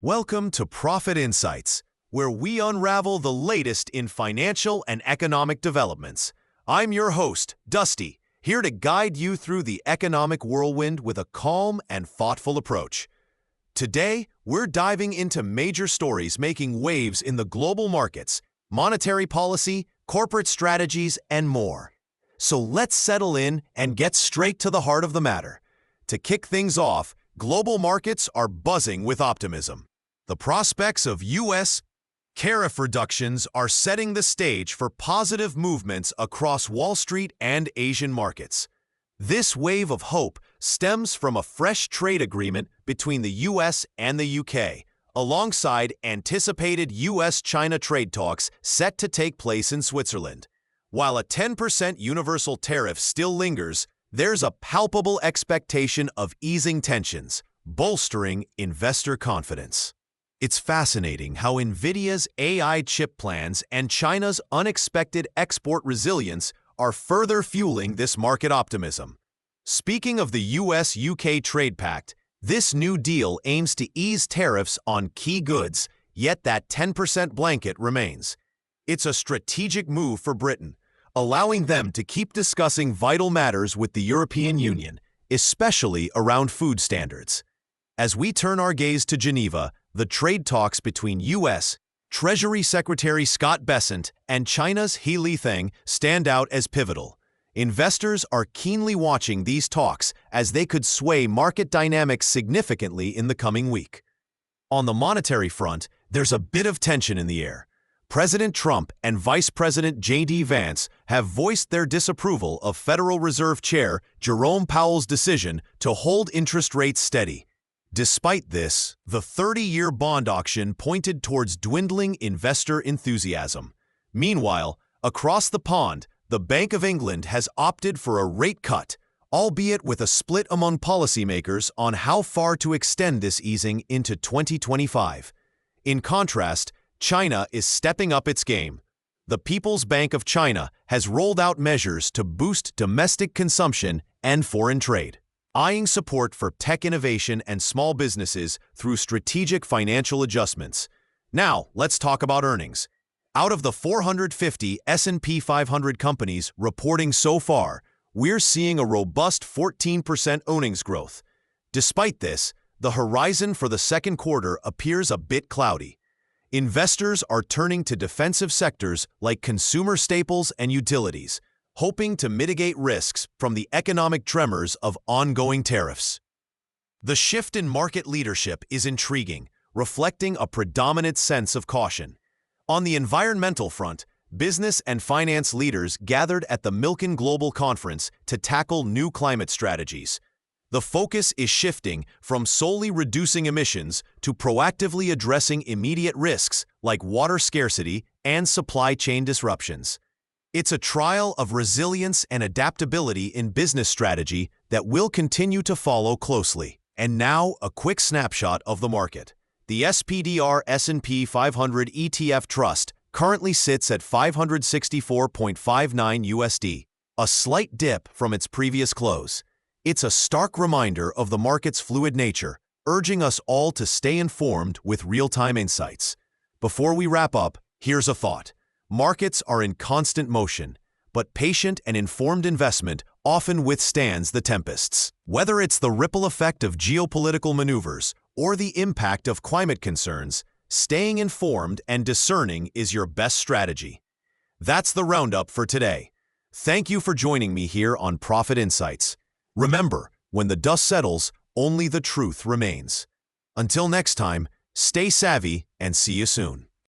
Welcome to Profit Insights, where we unravel the latest in financial and economic developments. I'm your host, Dusty, here to guide you through the economic whirlwind with a calm and thoughtful approach. Today, we're diving into major stories making waves in the global markets, monetary policy, corporate strategies, and more. So let's settle in and get straight to the heart of the matter. To kick things off, global markets are buzzing with optimism. The prospects of U.S. tariff reductions are setting the stage for positive movements across Wall Street and Asian markets. This wave of hope stems from a fresh trade agreement between the U.S. and the U.K., alongside anticipated U.S.-China trade talks set to take place in Switzerland. While a 10% universal tariff still lingers, there's a palpable expectation of easing tensions, bolstering investor confidence. It's fascinating how NVIDIA's AI chip plans and China's unexpected export resilience are further fueling this market optimism. Speaking of the US-UK trade pact, this new deal aims to ease tariffs on key goods, yet that 10% blanket remains. It's a strategic move for Britain, allowing them to keep discussing vital matters with the European Union, especially around food standards. As we turn our gaze to Geneva, the trade talks between U.S. Treasury Secretary Scott Bessent and China's He Lifeng stand out as pivotal. Investors are keenly watching these talks as they could sway market dynamics significantly in the coming week. On the monetary front, there's a bit of tension in the air. President Trump and Vice President J.D. Vance have voiced their disapproval of Federal Reserve Chair Jerome Powell's decision to hold interest rates steady. Despite this, the 30-year bond auction pointed towards dwindling investor enthusiasm. Meanwhile, across the pond, the Bank of England has opted for a rate cut, albeit with a split among policymakers on how far to extend this easing into 2025. In contrast, China is stepping up its game. The People's Bank of China has rolled out measures to boost domestic consumption and foreign trade, eyeing support for tech innovation and small businesses through strategic financial adjustments. Now, let's talk about earnings. Out of the 450 S&P 500 companies reporting so far, we're seeing a robust 14% earnings growth. Despite this, the horizon for the second quarter appears a bit cloudy. Investors are turning to defensive sectors like consumer staples and utilities, hoping to mitigate risks from the economic tremors of ongoing tariffs. The shift in market leadership is intriguing, reflecting a predominant sense of caution. On the environmental front, business and finance leaders gathered at the Milken Global Conference to tackle new climate strategies. The focus is shifting from solely reducing emissions to proactively addressing immediate risks like water scarcity and supply chain disruptions. It's a trial of resilience and adaptability in business strategy that we'll continue to follow closely. And now, a quick snapshot of the market. The SPDR S&P 500 ETF Trust currently sits at 564.59 USD, a slight dip from its previous close. It's a stark reminder of the market's fluid nature, urging us all to stay informed with real-time insights. Before we wrap up, here's a thought. Markets are in constant motion, but patient and informed investment often withstands the tempests. Whether it's the ripple effect of geopolitical maneuvers or the impact of climate concerns, staying informed and discerning is your best strategy. That's the roundup for today. Thank you for joining me here on Profit Insights. Remember, when the dust settles, only the truth remains. Until next time, stay savvy and see you soon.